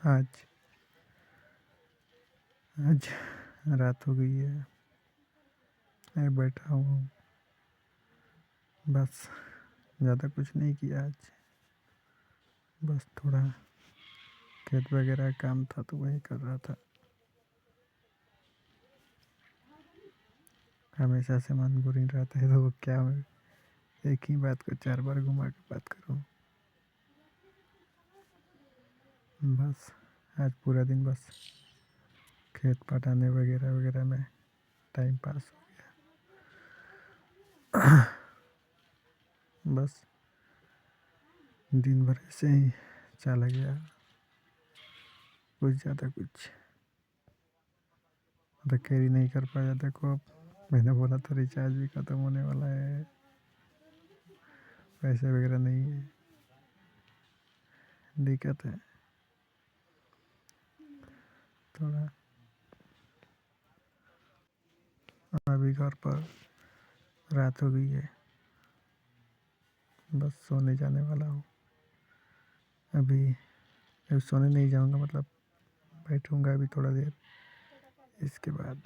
आज आज रात हो गई है। मैं बैठा हूँ। बस ज़्यादा कुछ नहीं किया आज। बस थोड़ा खेत वगैरह का काम था तो वही कर रहा था। हमेशा से मन बोरिंग रहता है तो क्या मैं एक ही बात को 4 बार घुमा के बात करूँ। बस आज पूरा दिन बस खेत पटाने वगैरह वगैरह में टाइम पास हो गया। बस दिन भर ऐसे ही चला गया। कुछ ज़्यादा कुछ मतलब कैरी नहीं कर पाया। देखो अब मैंने बोला था रिचार्ज भी ख़त्म होने वाला है, पैसे वगैरह नहीं है, दिक्कत है थोड़ा। अभी घर पर रात हो गई है। बस सोने जाने वाला हूँ। अभी सोने नहीं जाऊँगा, मतलब बैठूँगा अभी थोड़ा देर, इसके बाद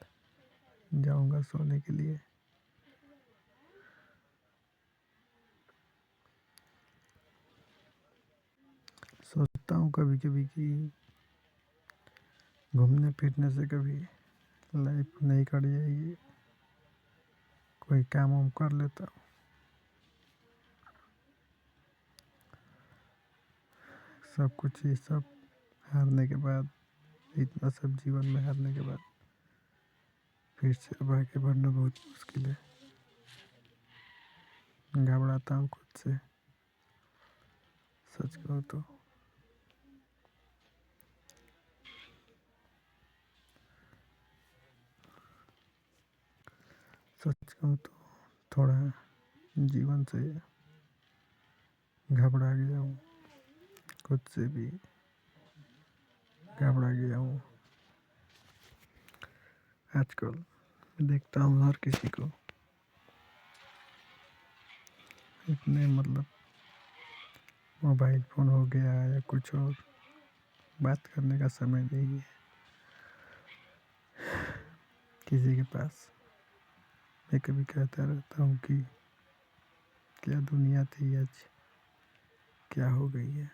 जाऊँगा सोने के लिए। सोचता हूँ कभी कभी कि घूमने फिरने से कभी लाइफ नहीं कट जाएगी, कोई काम वाम कर लेता हूँ। सब कुछ ये सब हारने के बाद, इतना सब जीवन में हारने के बाद फिर से अब आगे बढ़ना बहुत मुश्किल है। घबराता हूँ खुद से, सच कहूँ तो। सच कहूँ तो थोड़ा जीवन से घबरा गया हूँ, खुद से भी घबरा गया हूँ। आजकल देखता हूँ हर किसी को इतने मतलब मोबाइल फ़ोन हो गया या कुछ और, बात करने का समय नहीं है किसी के पास। मैं कभी कहता रहता हूँ कि क्या दुनिया थी आज, क्या हो गई है।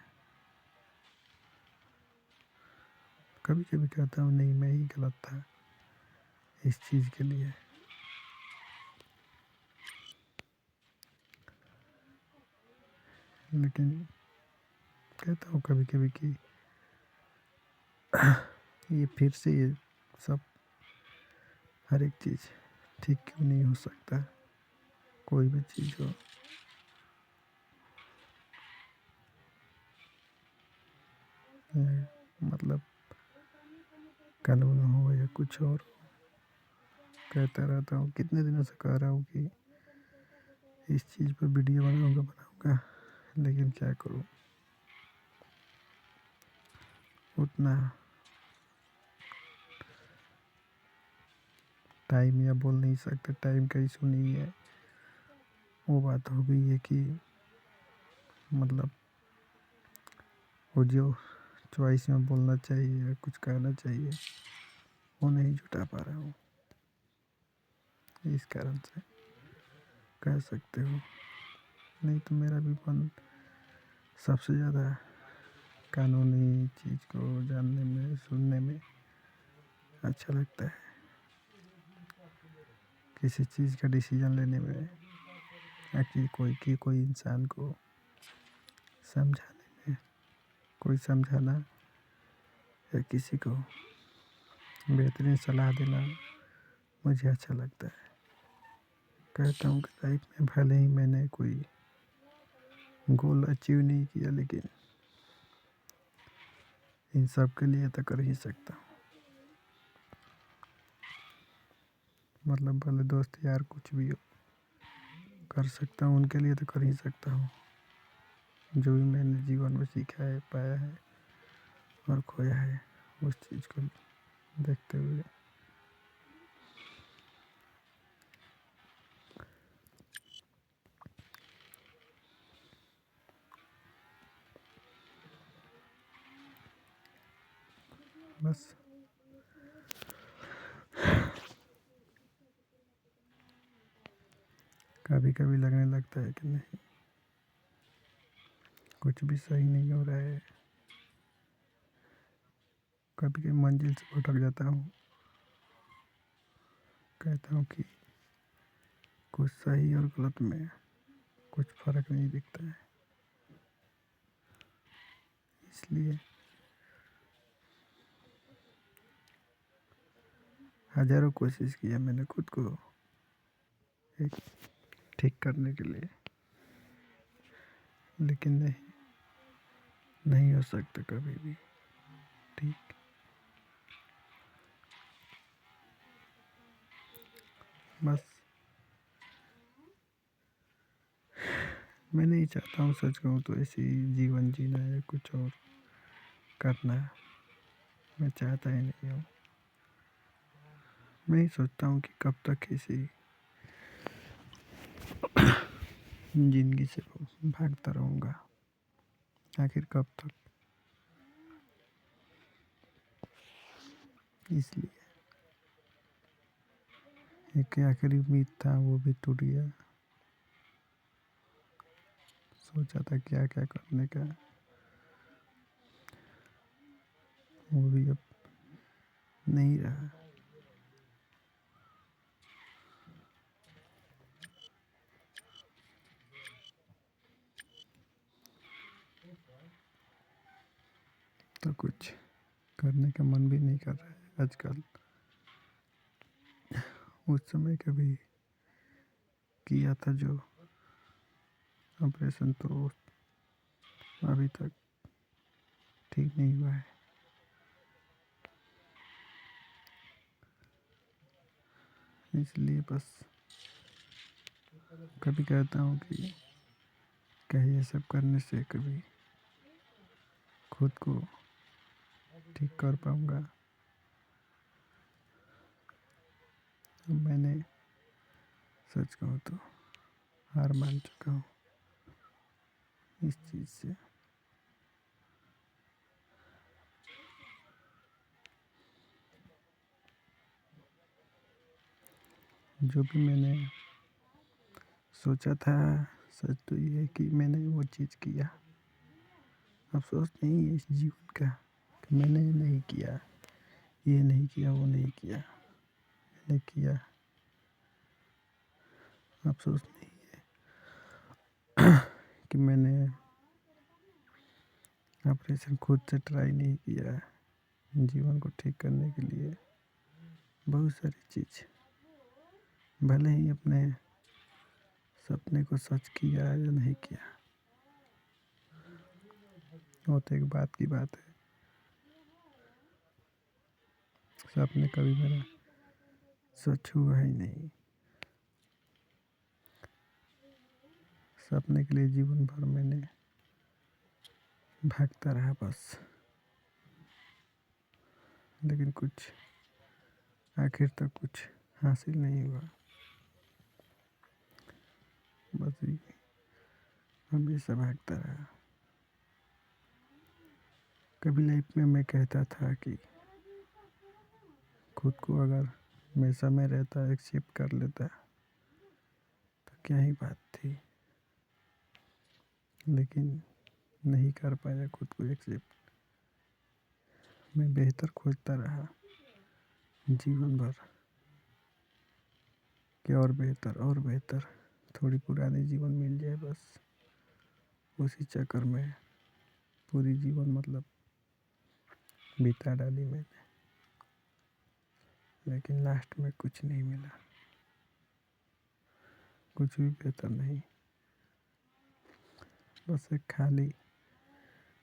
कभी कभी कहता हूँ नहीं, मैं ही गलत था इस चीज़ के लिए। लेकिन कहता हूँ कभी कभी कि ये फिर से ये सब हर एक चीज़ ठीक क्यों नहीं हो सकता। कोई भी चीज़ हो, मतलब कानून हो या कुछ और हो। कहता रहता हूँ, कितने दिनों से कह रहा हूँ कि इस चीज़ पर वीडियो बनाऊँगा बनाऊँगा, लेकिन क्या करूँ, उतना टाइम या बोल नहीं सकते, टाइम का इशू नहीं है। वो बात हो गई है कि मतलब वो जो चॉइस में बोलना चाहिए या कुछ कहना चाहिए वो नहीं जुटा पा रहा हूँ। इस कारण से कह सकते हो। नहीं तो मेरा भी मन सबसे ज़्यादा कानूनी चीज़ को जानने में, सुनने में अच्छा लगता है। किसी चीज़ का डिसीजन लेने में, या कि कोई इंसान को समझाने में, कोई समझाना या किसी को बेहतरीन सलाह देना मुझे अच्छा लगता है। कहता हूँ कि लाइफ में भले ही मैंने कोई गोल अचीव नहीं किया, लेकिन इन सब के लिए तो कर ही सकता हूँ। मतलब भले दोस्त यार कुछ भी हो, कर सकता हूँ उनके लिए तो कर ही सकता हूँ। जो भी मैंने जीवन में सीखा है, पाया है और खोया है, उस चीज़ को देखते हुए बस कभी कभी लगने लगता है कि नहीं, कुछ भी सही नहीं हो रहा है। कभी कभी मंजिल से भटक जाता हूँ, कहता हूँ कि कुछ सही और गलत में कुछ फ़र्क नहीं दिखता है। इसलिए हज़ारों कोशिश किया मैंने खुद को एक ठीक करने के लिए, लेकिन नहीं हो सकता कभी भी ठीक। बस मैं नहीं चाहता हूँ, सच कहूँ तो ऐसे ही जीवन जीना है, कुछ और करना मैं चाहता ही नहीं हूँ। मैं ही सोचता हूँ कि कब तक इसी ज़िंदगी से भागता रहूँगा, आखिर कब तक। इसलिए एक आखिरी उम्मीद था, वो भी टूट गया। सोचा था क्या क्या करने का, वो भी अब नहीं रहा। तो कुछ करने का मन भी नहीं कर रहा है आजकल। उस समय कभी किया था जो ऑपरेशन, तो अभी तक ठीक नहीं हुआ है। इसलिए बस कभी कहता हूँ कि क्या ये सब करने से कभी खुद को ठीक कर पाऊँगा। मैंने सच कहूँ तो हार मान चुका हूँ इस चीज़ से। जो भी मैंने सोचा था, सच तो ये है कि मैंने वो चीज़ किया। अफसोस नहीं है इस जीवन का कि मैंने नहीं किया, ये नहीं किया, वो नहीं किया। मैंने किया, अफसोस नहीं कि मैंने ऑपरेशन खुद से ट्राई नहीं किया। जीवन को ठीक करने के लिए बहुत सारी चीज़, भले ही अपने सपने को सच किया या नहीं किया, वो तो एक बात की बात है। सपने कभी मेरा सच हुआ ही नहीं। सपने के लिए जीवन भर मैंने भागता रहा बस, लेकिन कुछ आखिर तक कुछ हासिल नहीं हुआ। बस ये हमेशा भागता रहा। कभी लाइफ में मैं कहता था कि खुद को अगर मैं समय रहता एक्सेप्ट कर लेता तो क्या ही बात थी, लेकिन नहीं कर पाया खुद को एक्सेप्ट। मैं बेहतर खोजता रहा जीवन भर कि और बेहतर और बेहतर, थोड़ी पुरानी जीवन मिल जाए बस। उसी चक्कर में पूरी जीवन मतलब बिता डाली मैंने, लेकिन लास्ट में कुछ नहीं मिला, कुछ भी बेहतर नहीं। बस एक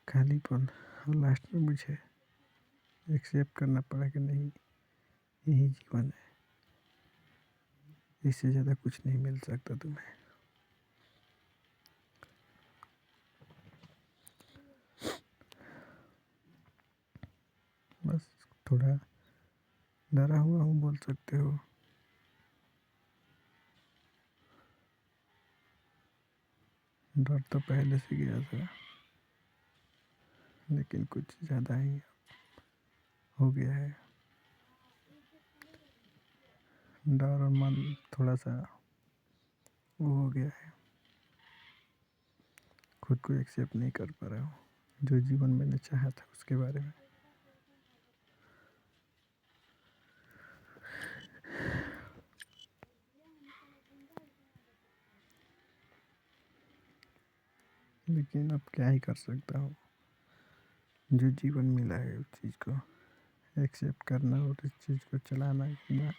खालीपन। और लास्ट में मुझे एक्सेप्ट करना पड़ा कि नहीं, यही जीवन है, इससे ज़्यादा कुछ नहीं मिल सकता तुम्हें। बस थोड़ा डरा हुआ हूँ, बोल सकते हो। डर तो पहले से गया था, लेकिन कुछ ज़्यादा ही हो गया है। डर और मन थोड़ा सा वो हो गया है, खुद को एक्सेप्ट नहीं कर पा रहा हूँ जो जीवन मैंने चाहा था उसके बारे में। लेकिन अब क्या ही कर सकता हूँ, जो जीवन मिला है उस चीज़ को एक्सेप्ट करना और इस चीज़ को चलाना ना।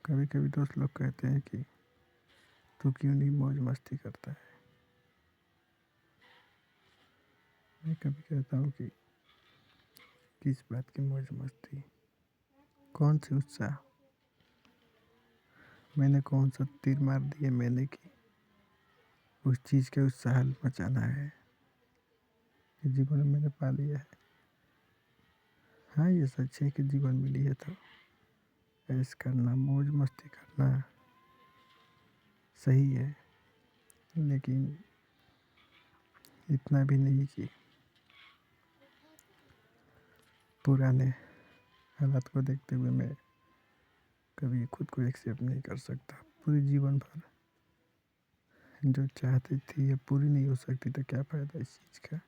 कभी कभी दोस्त लोग कहते हैं कि तू क्यों नहीं मौज मस्ती करता है। मैं कभी कहता हूँ कि किस बात की मौज मस्ती, कौन सी उत्साह, मैंने कौन सा तीर मार दिए मैंने कि उस चीज़ के उत्साह मचाना है कि जीवन में मैंने पा लिया है। हाँ ये सच है कि जीवन मिली है तो ऐश करना मौज मस्ती करना सही है, लेकिन इतना भी नहीं कि पुराने हालात को देखते हुए मैं कभी खुद को एक्सेप्ट नहीं कर सकता। पूरे जीवन भर जो चाहती थी ये पूरी नहीं हो सकती तो क्या फ़ायदा इस चीज़ का।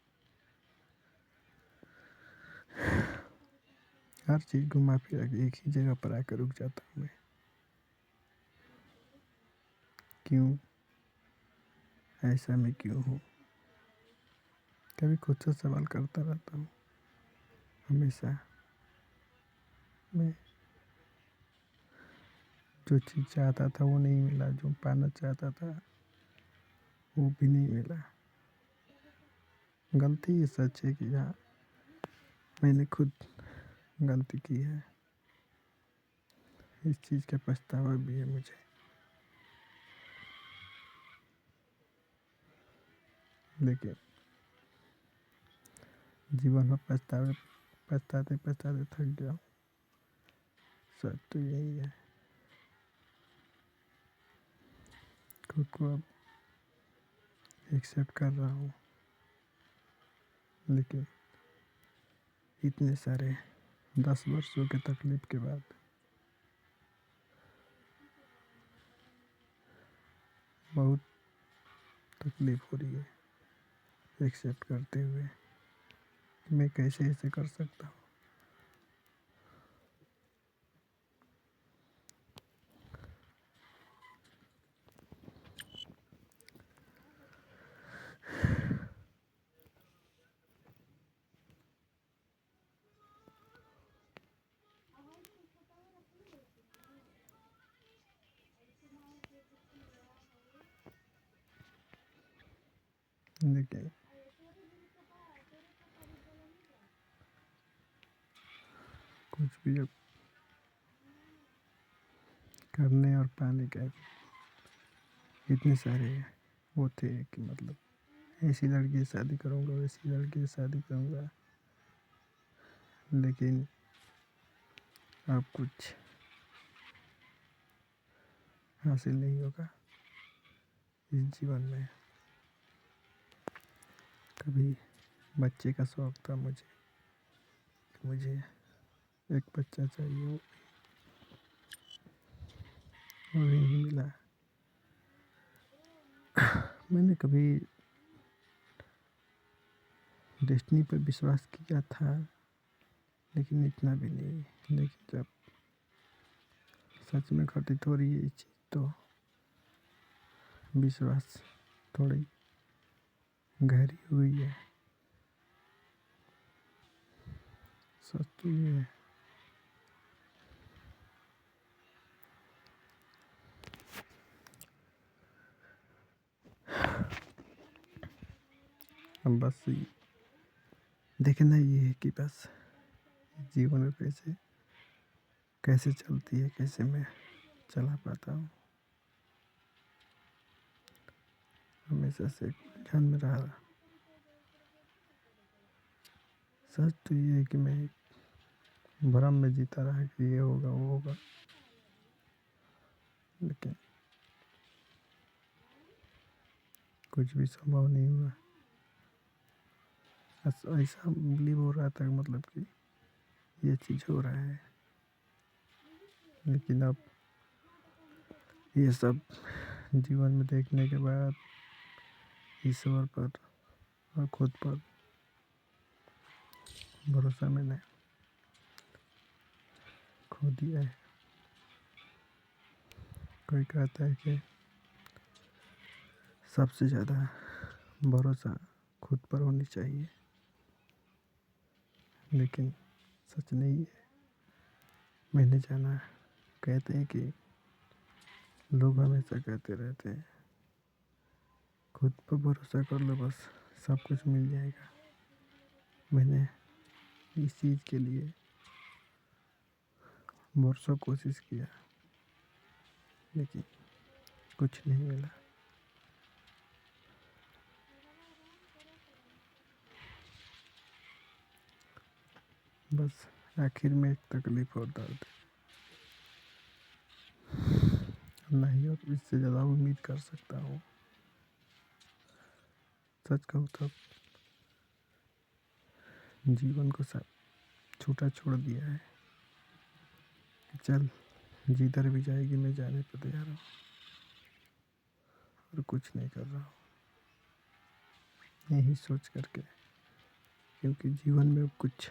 हर चीज़ घुमा फिरा के एक ही जगह पर आकर रुक जाता हूँ मैं। क्यों, ऐसा मैं क्यों हूँ, कभी खुद से सवाल करता रहता हूँ। हमेशा मैं जो चीज़ चाहता था वो नहीं मिला, जो पाना चाहता था वो भी नहीं मिला। गलती ये सच है कि हाँ मैंने खुद गलती की है, इस चीज़ का पछतावा भी है मुझे। लेकिन जीवन में पछताते पछताते थक गया हूँ। सच तो यही है, खुद को अब एक्सेप्ट कर रहा हूँ, लेकिन इतने सारे 10 वर्षों के तकलीफ के बाद बहुत तकलीफ हो रही है एक्सेप्ट करते हुए। मैं कैसे इसे कर सकता हूँ। लेकिन कुछ भी अब करने और पाने का इतने सारे वो थे कि मतलब ऐसी लड़की से शादी करूँगा, वैसी लड़की से शादी करूँगा, लेकिन अब कुछ हासिल नहीं होगा इस जीवन में। कभी बच्चे का शौक था मुझे कि मुझे एक बच्चा चाहिए, वो भी नहीं मिला। मैंने कभी डेस्टिनी पर विश्वास किया था, लेकिन इतना भी नहीं। लेकिन जब सच में घटित हो रही है ये चीज़ तो विश्वास थोड़ी गहरी हुई है। सच तो ये है। अब बस देखना ये है कि बस जीवन में कैसे कैसे चलती है, कैसे मैं चला पाता हूँ। हमेशा से एक उलझन में रहा। सच तो ये है कि मैं एक भ्रम में जीता रहा कि ये होगा वो होगा, लेकिन कुछ भी संभव नहीं हुआ। ऐसा बिलीव हो रहा था मतलब कि ये चीज़ हो रहा है। लेकिन अब ये सब जीवन में देखने के बाद ईश्वर पर और खुद पर भरोसा मैंने खो दिया है। कोई कहता है कि सबसे ज़्यादा भरोसा खुद पर होनी चाहिए, लेकिन सच नहीं है। मैंने जाना, कहते हैं कि लोग हमेशा कहते रहते हैं खुद पर भरोसा कर लो, बस सब कुछ मिल जाएगा। मैंने इस चीज़ के लिए बरसों कोशिश किया, लेकिन कुछ नहीं मिला। बस आखिर में एक तकलीफ और दर्द, नहीं और इससे ज़्यादा उम्मीद कर सकता हूँ। सच कहूँ तो जीवन को सब छूटा छोड़ दिया है कि चल जिधर भी जाएगी मैं जाने पर तैयार हूँ, और कुछ नहीं कर रहा हूँ यही सोच करके, क्योंकि जीवन में कुछ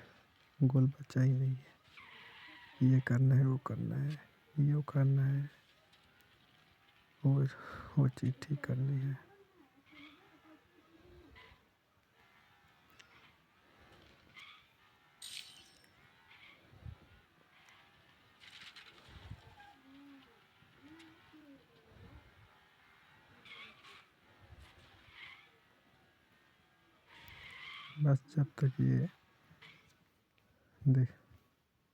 गोल बचा ही नहीं है। ये करना है, वो करना है, ये करना है, वो चीज़ ठीक करनी है। बस जब तक ये देख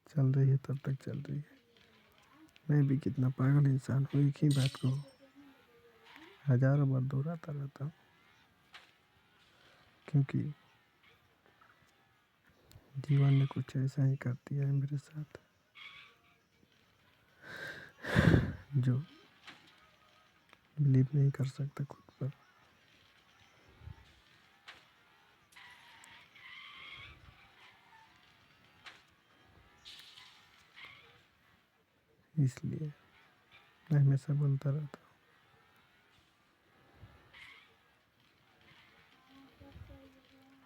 चल रही है तब तक चल रही है। मैं भी कितना पागल इंसान हूँ, एक ही बात को हजारों बार दोहराता रहता हूँ, क्योंकि जीवन ने कुछ ऐसा ही कर दिया है मेरे साथ जो बिलीव नहीं कर सकता खुद पर। इसलिए मैं हमेशा बोलता रहता हूँ,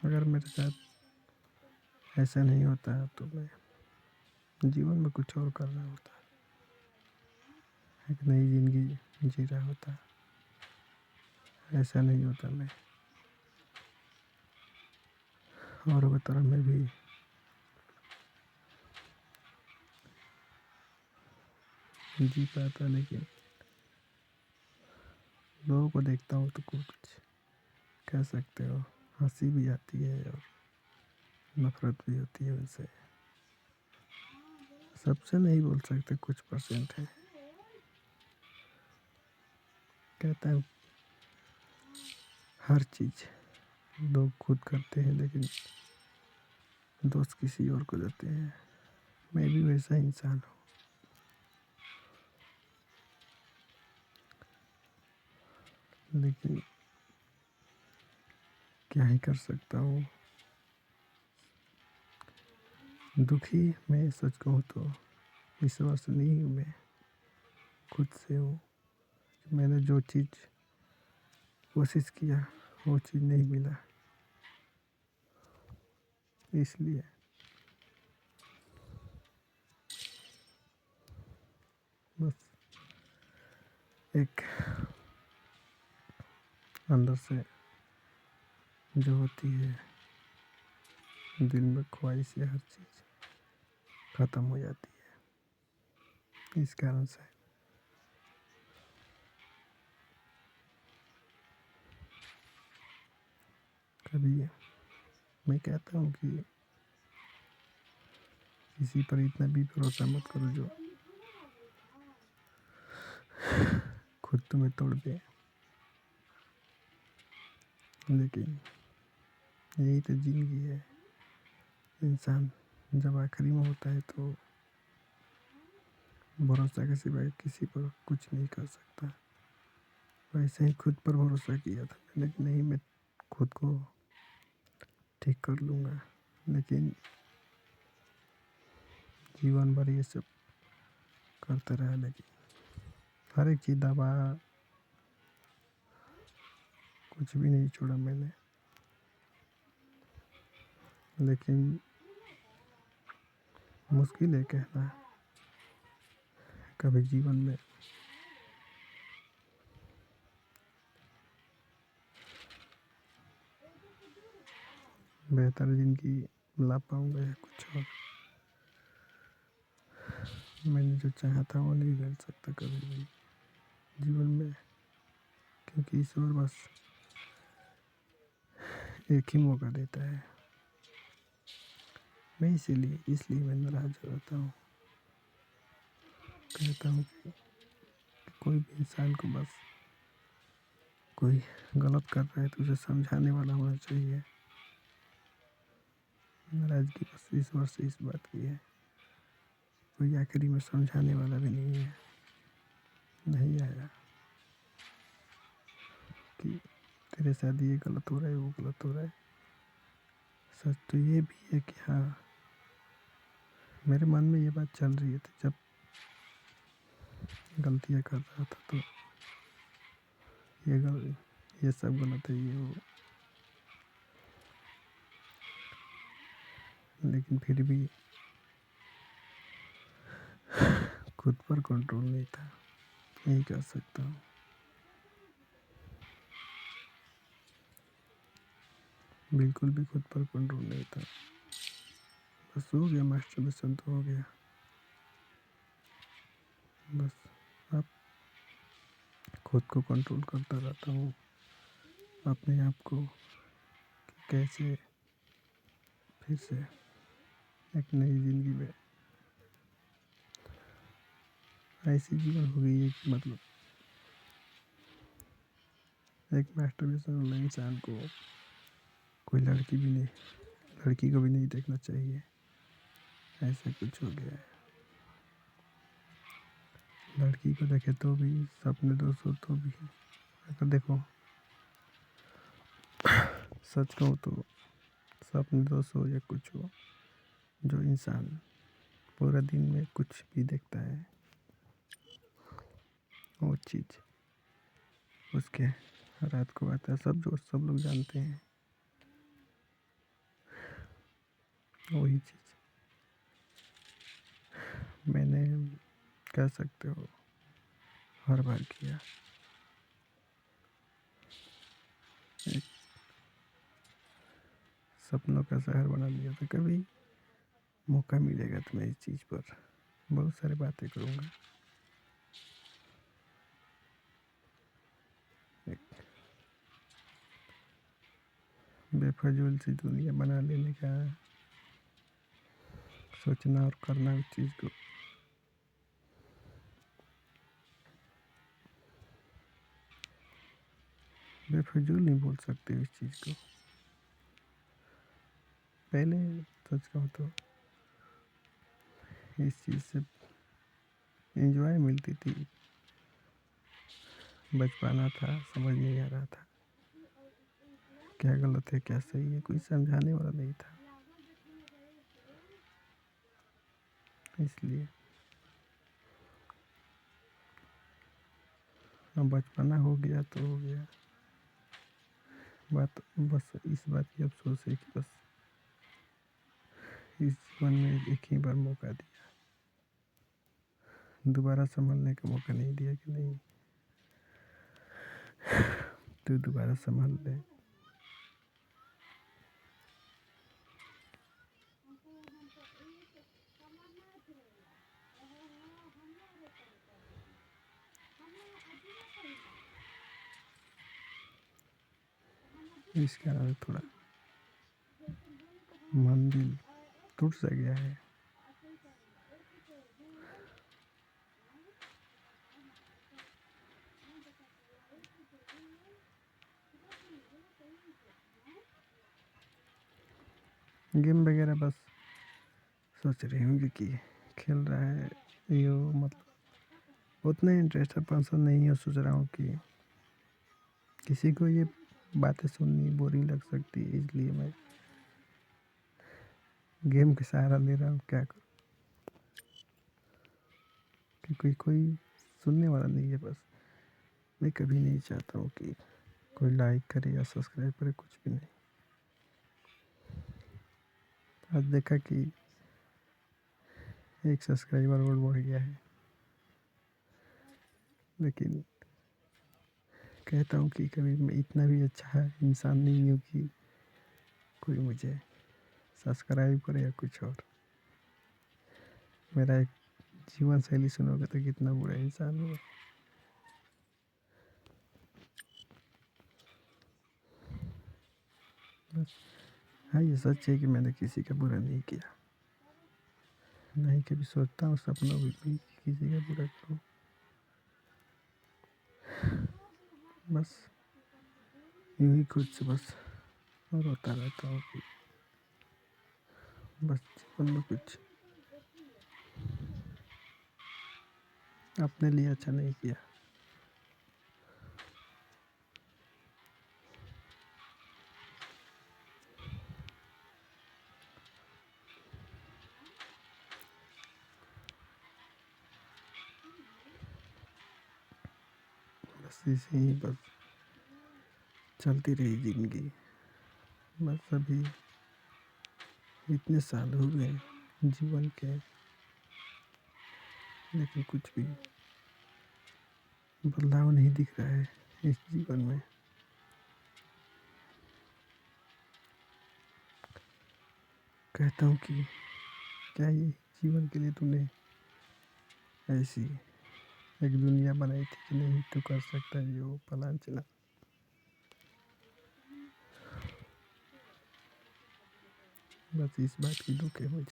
अगर मेरे साथ ऐसा नहीं होता तो मैं जीवन में कुछ और कर रहा होता, एक नई ज़िंदगी जी रहा होता। ऐसा नहीं होता मैं और तरह में भी जी पाता, लेकिन लोगों को देखता हूँ तो कुछ कह सकते हो, हंसी भी आती है और नफरत भी होती है उनसे। सबसे नहीं बोल सकते, कुछ परसेंट है। कहता हूँ हर चीज़ लोग खुद करते हैं, लेकिन दोस्त किसी और को देते हैं। मैं भी वैसा इंसान हूँ, लेकिन क्या ही कर सकता हूँ। दुखी मैं सच कहूँ तो ईश्वर से नहीं हूँ, मैं खुद से हूँ। मैंने जो चीज़ कोशिश किया वो चीज़ नहीं मिला, इसलिए बस एक अंदर से जो होती है दिल में ख्वाहिश, हर चीज़ ख़त्म हो जाती है इस कारण से। कभी मैं कहता हूँ कि किसी पर इतना भी भरोसा मत करो जो खुद तुम्हें तोड़ दे, लेकिन यही तो ज़िंदगी है। इंसान जब आखिरी में होता है तो भरोसा के सिवाय किसी पर कुछ नहीं कर सकता। वैसे ही खुद पर भरोसा किया था मैंने कि नहीं, मैं खुद को ठीक कर लूँगा, लेकिन जीवन भर ये सब करते रहे, लेकिन हर एक चीज़ दबा, कुछ भी नहीं छोड़ा मैंने। लेकिन मुश्किल है कहना, कभी जीवन में बेहतर ज़िंदगी ला पाऊँगा या कुछ और। मैंने जो चाहा था वो नहीं मिल सकता कभी भी जीवन में, क्योंकि ईश्वर बस एक ही मौका देता है। मैं इसलिए मैं नाराज़ हो जाता हूँ। कहता हूँ कि कोई भी इंसान को बस कोई गलत कर रहा है तो उसे समझाने वाला होना चाहिए। नाराज़गी बस ईश्वर से इस बात की है, कोई आखिरी में समझाने वाला भी नहीं है, नहीं आया कि तेरे साथ ये गलत हो रहा है, वो गलत हो रहा है। सच तो ये भी है कि हाँ, मेरे मन में ये बात चल रही थी जब गलतियाँ कर रहा था, तो ये सब गलत है, ये वो। लेकिन फिर भी खुद पर कंट्रोल नहीं था, यही कह सकता हूँ। बिल्कुल भी खुद पर कंट्रोल नहीं था। बस हो गया, मास्टरबेशन तो हो गया। बस अब खुद को कंट्रोल करता रहता हूँ, अपने आप को, कि कैसे फिर से एक नई ज़िंदगी में ऐसी जीवन हो गई है कि मतलब एक मास्टरबेशन वाला इंसान को कोई लड़की को भी नहीं देखना चाहिए, ऐसा कुछ हो गया है। लड़की को देखे तो भी सपने दोष हो तो भी, अगर देखो सच कहूँ तो सपने दोष हो या कुछ हो, जो इंसान पूरा दिन में कुछ भी देखता है वो चीज़ उसके रात को आता है। सब लोग जानते हैं वही चीज़ मैंने, कह सकते हो, हर बार किया। एक सपनों का शहर बना दिया था। कभी मौका मिलेगा तो मैं इस चीज़ पर बहुत सारी बातें करूँगा। एक बेफजूल सी दुनिया बना लेने का सोचना और करना उस चीज़ को, बेफजूल नहीं बोल सकते इस चीज़ को। पहले सच कहूँ तो इस चीज़ से एंजॉय मिलती थी, बचपना था, समझ नहीं आ रहा था क्या गलत है क्या सही है, कोई समझाने वाला नहीं था। इसलिए अब बचपना हो गया तो हो गया। बात बस इस बात की अफसोस है कि बस इस जीवन में एक ही बार मौका दिया, दोबारा संभलने का मौका नहीं दिया कि नहीं तू दोबारा संभल ले। इस कारण थोड़ा मन दिल टूट सा गया है। गेम वगैरह बस सोच रही हूँ कि खेल रहा है यो, मतलब उतना इंटरेस्ट पसंद नहीं है। सोच रहा हूँ कि किसी को ये बातें सुननी बोरिंग लग सकती है, इसलिए मैं गेम का सहारा ले रहा हूँ। क्या करूँ, क्योंकि कोई सुनने वाला नहीं है। बस मैं कभी नहीं चाहता हूँ कि कोई लाइक करे या सब्सक्राइब करे, कुछ भी नहीं। आज देखा कि एक सब्सक्राइबर और बढ़ गया है, लेकिन कहता हूँ कि कभी मैं इतना भी अच्छा इंसान नहीं हूँ कि कोई मुझे सब्सक्राइब करे या कुछ और। मेरा एक जीवन शैली सुनोगे तो कितना बुरा इंसान हूँ। बस हाँ, ये सच है कि मैंने किसी का बुरा नहीं किया, नहीं कभी सोचता हूँ सपनों में भी कि किसी का बुरा करूँ। बस यूं ही खुद से बस रोता रहता हूँ कि बस जीवन में कुछ अपने लिए अच्छा नहीं किया। बस इसे ही बस चलती रही ज़िंदगी। बस अभी इतने साल हो गए जीवन के, लेकिन कुछ भी बदलाव नहीं दिख रहा है इस जीवन में। कहता हूँ कि क्या ये जीवन के लिए तूने ऐसी एक दुनिया बनाई थी कि नहीं तू कर सकता है ये वो फलान चला। बस इस बात की दुख है मुझे।